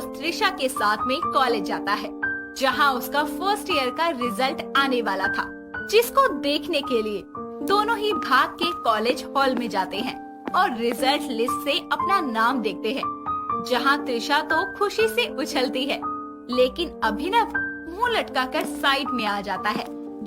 रोज त्रिशा के साथ में कॉलेज जाता है, जहां उसका फर्स्ट ईयर का रिजल्ट आने वाला था, जिसको देखने के लिए दोनों ही भाग के कॉलेज हॉल में जाते हैं और रिजल्ट लिस्ट से अपना नाम देखते हैं, जहां त्रिशा तो खुशी से उछलती है, लेकिन अभिनव मुंह लटकाकर साइड में आ जाता है।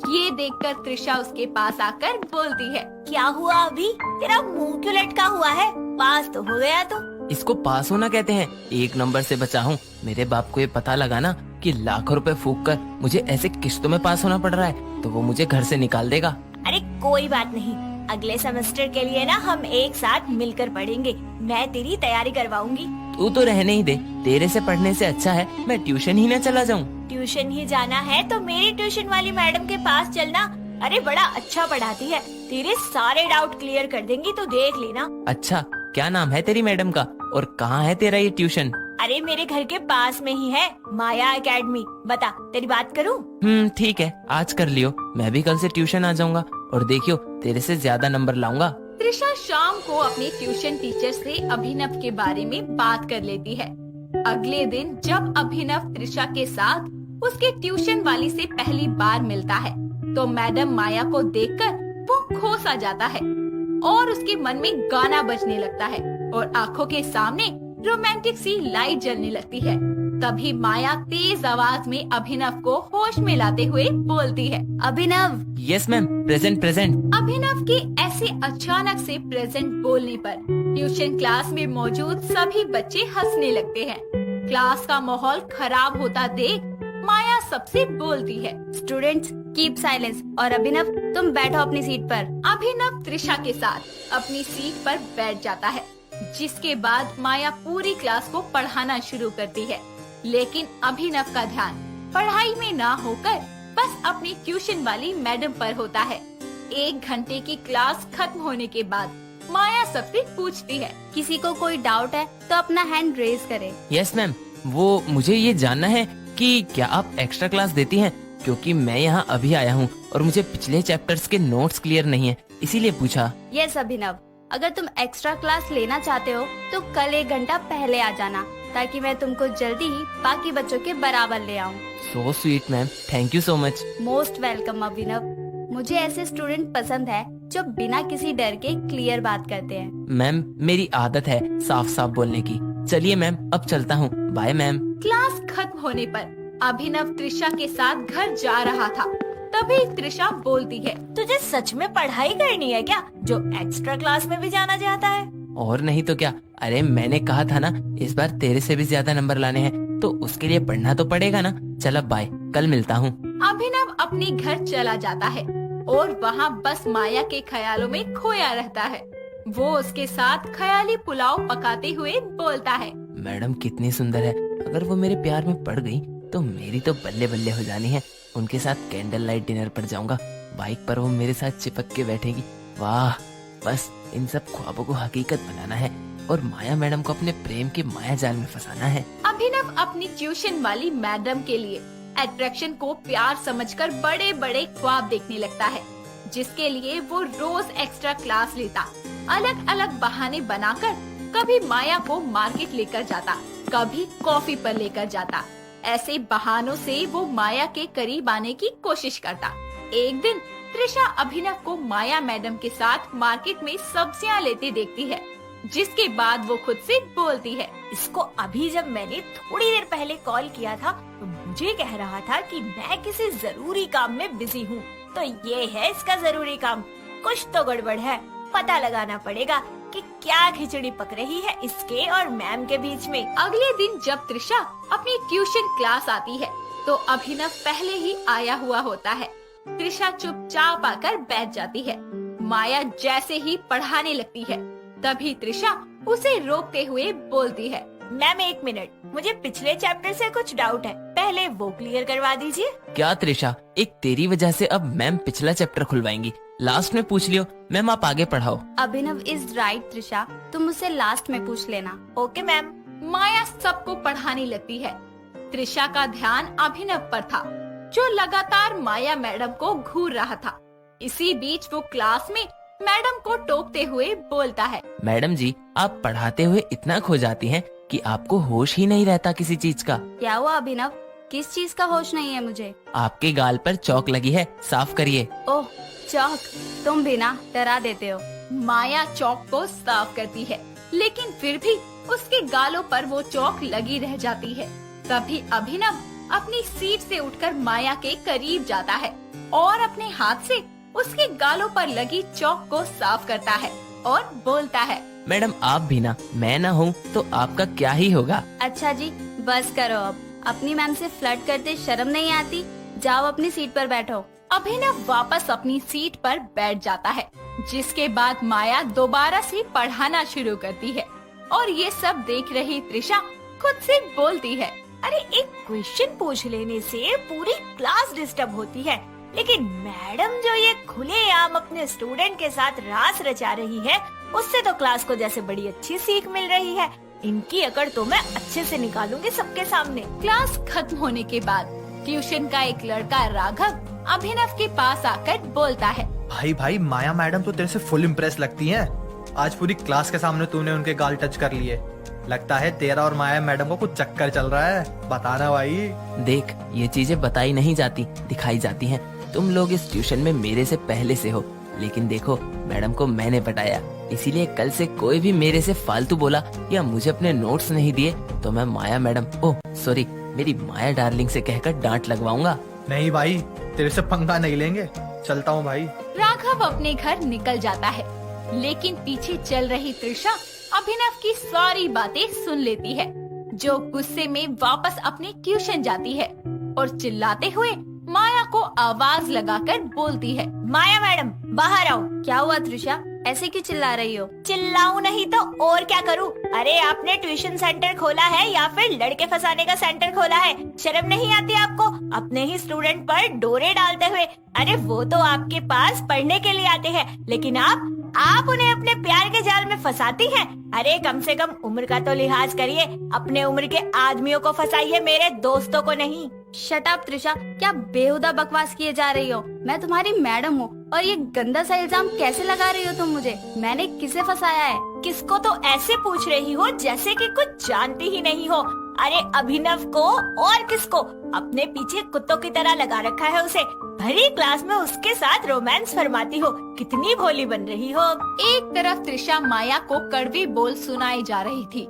ये देखकर त्रिशा उसके पास आकर बोलती है, क्या हुआ अभी? तेरा मुंह क्यों लटका हुआ है? पास तो हो गया तो। इसको पास होना कहते हैं। 1 नंबर से बचा हूँ। मेरे बाप को ये पता लगा ना कि लाखों रुपए फूंक कर मुझे ऐसे किस्तों में पास होना पड़ रहा है, तो वो मुझे घर से निकाल देगा। अरे कोई बात नहीं, अगले सेमेस्टर के लिए ना हम एक साथ मिलकर पढ़ेंगे। मैं तेरी तैयारी करवाऊंगी। तू तो रहने ही दे, तेरे से पढ़ने से अच्छा है मैं ट्यूशन ही न चला जाऊँ। ट्यूशन ही जाना है तो मेरी ट्यूशन वाली मैडम के पास चलना। अरे बड़ा अच्छा पढ़ाती है, तेरे सारे डाउट क्लियर कर देंगी, तो देख लेना। अच्छा, क्या नाम है तेरी मैडम का और कहाँ है तेरा ये ट्यूशन? अरे मेरे घर के पास में ही है, माया एकेडमी। बता, तेरी बात करूँ? ठीक है, आज कर लियो। मैं भी कल से ट्यूशन आ जाऊंगा और देखियो तेरे से ज्यादा नंबर लाऊंगा। त्रिशा शाम को अपने ट्यूशन टीचर से अभिनव के बारे में बात कर लेती है। अगले दिन जब अभिनव त्रिशा के साथ उसके ट्यूशन वाली से पहली बार मिलता है, तो मैडम माया को देखकर वो खो सा जाता है और उसके मन में गाना बजने लगता है और आंखों के सामने रोमांटिक सी लाइट जलने लगती है। तभी माया तेज आवाज में अभिनव को होश में लाते हुए बोलती है, Abhinav. Yes ma'am, present present. Abhinav के ऐसे अचानक से प्रेजेंट बोलने पर ट्यूशन क्लास में मौजूद सभी बच्चे हंसने लगते हैं। क्लास का माहौल खराब होता देख माया सबसे बोलती है, स्टूडेंट्स कीप साइलेंस और अभिनव तुम बैठो अपनी सीट पर। अभिनव त्रिशा के साथ अपनी सीट पर बैठ जाता है, जिसके बाद माया पूरी क्लास को पढ़ाना शुरू करती है। लेकिन अभिनव का ध्यान पढ़ाई में ना होकर बस अपनी ट्यूशन वाली मैडम पर होता है। 1 घंटे की क्लास खत्म होने के बाद माया सबसे पूछती है, किसी को कोई डाउट है तो अपना हैंड रेज करे। यस मैम, वो मुझे ये जानना है कि क्या आप एक्स्ट्रा क्लास देती हैं, क्योंकि मैं यहाँ अभी आया हूँ और मुझे पिछले चैप्टर्स के नोट्स क्लियर नहीं है, इसीलिए पूछा। यस अभिनव, अगर तुम एक्स्ट्रा क्लास लेना चाहते हो तो कल 1 घंटा पहले आ जाना, ताकि मैं तुमको जल्दी ही बाकी बच्चों के बराबर ले आऊँ। So sweet ma'am, thank you so much. Most welcome Abhinav. मुझे ऐसे स्टूडेंट पसंद है जो बिना किसी डर के क्लियर बात करते हैं। मैम, मेरी आदत है साफ साफ बोलने की। चलिए मैम, अब चलता हूँ। Bye ma'am. क्लास खत्म होने पर अभिनव त्रिशा के साथ घर जा रहा था। तभी त्रिशा बोलती है, तुझे सच में पढ़ाई करनी है क्या, जो एक्स्ट्रा क्लास में भी जाना चाहता है? और नहीं तो क्या। अरे मैंने कहा था ना, इस बार तेरे से भी ज्यादा नंबर लाने हैं, तो उसके लिए पढ़ना तो पड़ेगा ना। चल अब बाय, कल मिलता हूँ। अभिनव अपने घर चला जाता है और वहाँ बस माया के ख्यालों में खोया रहता है। वो उसके साथ ख्याली पुलाव पकाते हुए बोलता है, मैडम कितनी सुंदर है, अगर वो मेरे प्यार में पड़ गई तो मेरी तो बल्ले बल्ले हो जानी है। उनके साथ कैंडल लाइट डिनर पर जाऊंगा, बाइक पर वो मेरे साथ चिपक के बैठेगी। वाह, बस इन सब ख्वाबों को हकीकत बनाना है और माया मैडम को अपने प्रेम के माया जाल में फंसाना है। अभिनव अपनी ट्यूशन वाली मैडम के लिए अट्रैक्शन को प्यार समझकर बड़े बड़े ख्वाब देखने लगता है, जिसके लिए वो रोज एक्स्ट्रा क्लास लेता। अलग अलग बहाने बनाकर कभी माया को मार्केट लेकर जाता, कभी कॉफी पर लेकर जाता। ऐसे बहानों से वो माया के करीब आने की कोशिश करता। एक दिन त्रिशा अभिनव को माया मैडम के साथ मार्केट में सब्जियां लेते देखती है, जिसके बाद वो खुद से बोलती है, इसको अभी जब मैंने थोड़ी देर पहले कॉल किया था तो मुझे कह रहा था कि मैं किसी जरूरी काम में बिजी हूँ, तो ये है इसका जरूरी काम। कुछ तो गड़बड़ है, पता लगाना पड़ेगा कि क्या खिचड़ी पक रही है इसके और मैम के बीच में। अगले दिन जब त्रिशा अपनी ट्यूशन क्लास आती है, तो अभिनव पहले ही आया हुआ होता है। त्रिशा चुपचाप आकर बैठ जाती है। माया जैसे ही पढ़ाने लगती है, तभी त्रिशा उसे रोकते हुए बोलती है, मैम 1 मिनट, मुझे पिछले चैप्टर से कुछ डाउट है, पहले वो क्लियर करवा दीजिए। क्या त्रिशा, एक तेरी वजह से अब मैम पिछला चैप्टर खुलवाएंगी। लास्ट में पूछ लियो, मैम आप आगे पढ़ाओ। अभिनव इज राइट त्रिशा, तुम मुझसे लास्ट में पूछ लेना। Okay ma'am. माया सबको पढ़ाने लगती है। त्रिशा का ध्यान अभिनव पर था, जो लगातार माया मैडम को घूर रहा था। इसी बीच वो क्लास में मैडम को टोकते हुए बोलता है। मैडम जी, आप पढ़ाते हुए इतना खो जाती हैं कि आपको होश ही नहीं रहता किसी चीज का। क्या हुआ अभिनव, किस चीज का होश नहीं है मुझे? आपके गाल पर चौक लगी है, साफ करिए। ओह चौक, तुम भी ना डरा देते हो। माया चौक को साफ करती है, लेकिन फिर भी उसके गालों पर वो चौक लगी रह जाती है। तभी अभिनव अपनी सीट से उठकर माया के करीब जाता है और अपने हाथ से उसके गालों पर लगी चौक को साफ करता है और बोलता है, मैडम आप भी ना, मैं ना हूँ तो आपका क्या ही होगा। अच्छा जी बस करो अब, अपनी मैम से फ्लर्ट करते शर्म नहीं आती? जाओ अपनी सीट पर बैठो। अभिनव वापस अपनी सीट पर बैठ जाता है, जिसके बाद माया दोबारा से पढ़ाना शुरू करती है और ये सब देख रही त्रिशा खुद से बोलती है, अरे एक क्वेश्चन पूछ लेने से पूरी क्लास डिस्टर्ब होती है, लेकिन मैडम जो ये खुलेआम अपने स्टूडेंट के साथ रास रचा रही है, उससे तो क्लास को जैसे बड़ी अच्छी सीख मिल रही है। इनकी अकड़ तो मैं अच्छे से निकालूंगी सबके सामने। क्लास खत्म होने के बाद ट्यूशन का एक लड़का राघव अभिनव के पास आकर बोलता है, भाई माया मैडम तो तेरे से फुल इम्प्रेस लगती हैं। आज पूरी क्लास के सामने तूने उनके गाल टच कर लिए। लगता है तेरा और माया मैडम को कुछ चक्कर चल रहा है, बताना भाई। देख, ये चीजें बताई नहीं जाती, दिखाई जाती हैं। तुम लोग इस ट्यूशन में मेरे से पहले से हो, लेकिन देखो मैडम को मैंने पटाया, इसीलिए कल से कोई भी मेरे से फालतू बोला या मुझे अपने नोट्स नहीं दिए तो मैं माया मैडम, ओह सॉरी, मेरी माया डार्लिंग से कहकर डांट लगवाऊंगा। नहीं भाई, तेरे से पंगा नहीं लेंगे, चलता हूँ भाई। राघव अपने घर निकल जाता है, लेकिन पीछे चल रही त्रिशा अभिनव की सारी बातें सुन लेती है, जो गुस्से में वापस अपने ट्यूशन जाती है और चिल्लाते हुए माया को आवाज लगाकर बोलती है, माया मैडम बाहर आओ। क्या हुआ त्रिशा, ऐसे क्यों चिल्ला रही हो? चिल्लाऊं नहीं तो और क्या करूं? अरे आपने ट्यूशन सेंटर खोला है या फिर लड़के फंसाने का सेंटर खोला है? शर्म नहीं आती आपको अपने ही स्टूडेंट पर डोरे डालते हुए? अरे वो तो आपके पास पढ़ने के लिए आते हैं, लेकिन आप उन्हें अपने प्यार के जाल में फंसाती हैं। अरे कम से कम उम्र का तो लिहाज करिए, अपने उम्र के आदमियों को फंसाइए, मेरे दोस्तों को नहीं। शट अप त्रिशा, क्या बेहुदा बकवास किए जा रही हो? मैं तुम्हारी मैडम हूँ और ये गंदा सा इल्जाम कैसे लगा रही हो तुम मुझे? मैंने किसे फंसाया है? किसको तो ऐसे पूछ रही हो जैसे कि कुछ जानती ही नहीं हो। अरे अभिनव को और किसको? अपने पीछे कुत्तों की तरह लगा रखा है उसे। भरी क्लास में उसके साथ रोमांस फरमाती हो, कितनी भोली बन रही हो। एक तरफ त्रिशा माया को कड़वी बोल सुनाई जा रही थी,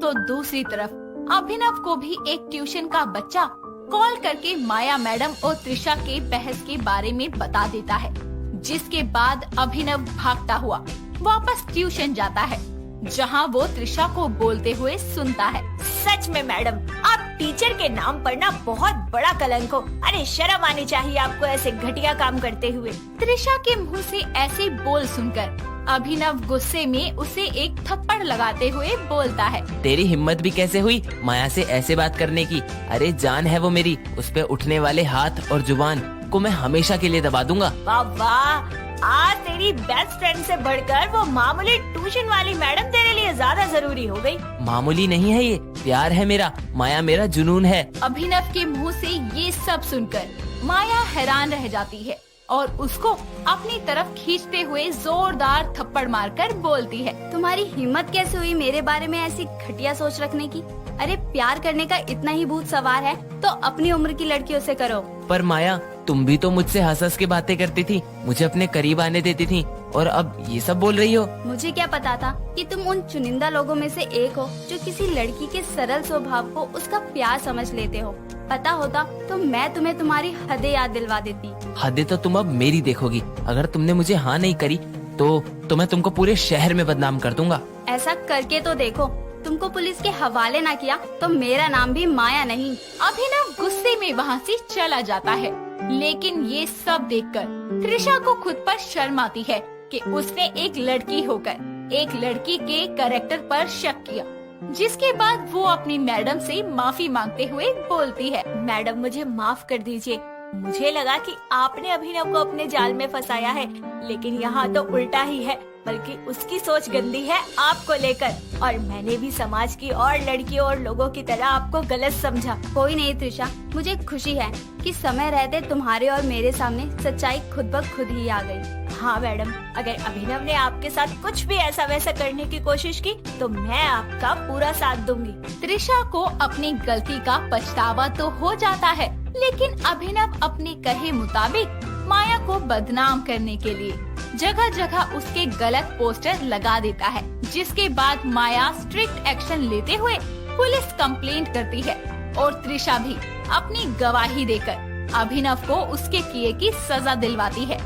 तो दूसरी तरफ अभिनव को भी एक ट्यूशन का बच्चा कॉल करके माया मैडम और त्रिशा के बहस के बारे में बता देता है, जिसके बाद अभिनव भागता हुआ वापस ट्यूशन जाता है, जहां वो त्रिशा को बोलते हुए सुनता है, सच में मैडम आप टीचर के नाम पर ना बहुत बड़ा कलंक हो। अरे शर्म आनी चाहिए आपको ऐसे घटिया काम करते हुए। त्रिशा के मुंह से ऐसे बोल सुनकर अभिनव गुस्से में उसे एक थप्पड़ लगाते हुए बोलता है, तेरी हिम्मत भी कैसे हुई माया से ऐसे बात करने की? अरे जान है वो मेरी, उस पे उठने वाले हाथ और जुबान को मैं हमेशा के लिए दबा दूंगा। वाह वाह, आज तेरी बेस्ट फ्रेंड से बढ़कर वो मामूली ट्यूशन वाली मैडम तेरे लिए ज्यादा जरूरी हो गई। मामूली नहीं है ये, प्यार है मेरा, माया मेरा जुनून है। अभिनव के मुंह से ये सब सुनकर माया हैरान रह जाती है और उसको अपनी तरफ खींचते हुए जोरदार थप्पड़ मारकर बोलती है, तुम्हारी हिम्मत कैसे हुई मेरे बारे में ऐसी घटिया सोच रखने की? अरे प्यार करने का इतना ही भूत सवार है तो अपनी उम्र की लड़कियों से करो। पर माया, तुम भी तो मुझसे हंस हंस के बातें करती थी, मुझे अपने करीब आने देती थी, और अब ये सब बोल रही हो? मुझे क्या पता था कि तुम उन चुनिंदा लोगों में से एक हो जो किसी लड़की के सरल स्वभाव को उसका प्यार समझ लेते हो। पता होता तो मैं तुम्हें तुम्हारी हदें याद दिलवा देती। हदें तो तुम अब मेरी देखोगी। अगर तुमने मुझे हाँ नहीं करी तो मैं तुमको पूरे शहर में बदनाम कर दूंगा। ऐसा करके तो देखो, तुमको पुलिस के हवाले ना किया तो मेरा नाम भी माया नहीं। अभिनव गुस्से में वहाँ से चला जाता है, लेकिन ये सब देखकर त्रिशा को खुद पर शर्म आती है कि उसने एक लड़की होकर एक लड़की के कैरेक्टर पर शक किया, जिसके बाद वो अपनी मैडम से माफी मांगते हुए बोलती है, मैडम मुझे माफ कर दीजिए, मुझे लगा कि आपने अभिनव को अपने जाल में फंसाया है, लेकिन यहाँ तो उल्टा ही है, बल्कि उसकी सोच गंदी है आपको लेकर, और मैंने भी समाज की और लड़कियों और लोगों की तरह आपको गलत समझा। कोई नहीं त्रिशा, मुझे खुशी है कि समय रहते तुम्हारे और मेरे सामने सच्चाई खुद ब खुद ही आ गई। हाँ मैडम, अगर अभिनव ने आपके साथ कुछ भी ऐसा वैसा करने की कोशिश की तो मैं आपका पूरा साथ दूंगी। त्रिशा को अपनी गलती का पछतावा तो हो जाता है, लेकिन अभिनव अपने कहे मुताबिक माया को बदनाम करने के लिए जगह जगह उसके गलत पोस्टर लगा देता है, जिसके बाद माया स्ट्रिक्ट एक्शन लेते हुए पुलिस कंप्लेंट करती है और त्रिशा भी अपनी गवाही देकर अभिनव को उसके किए की सजा दिलवाती है।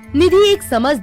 निधि एक समझ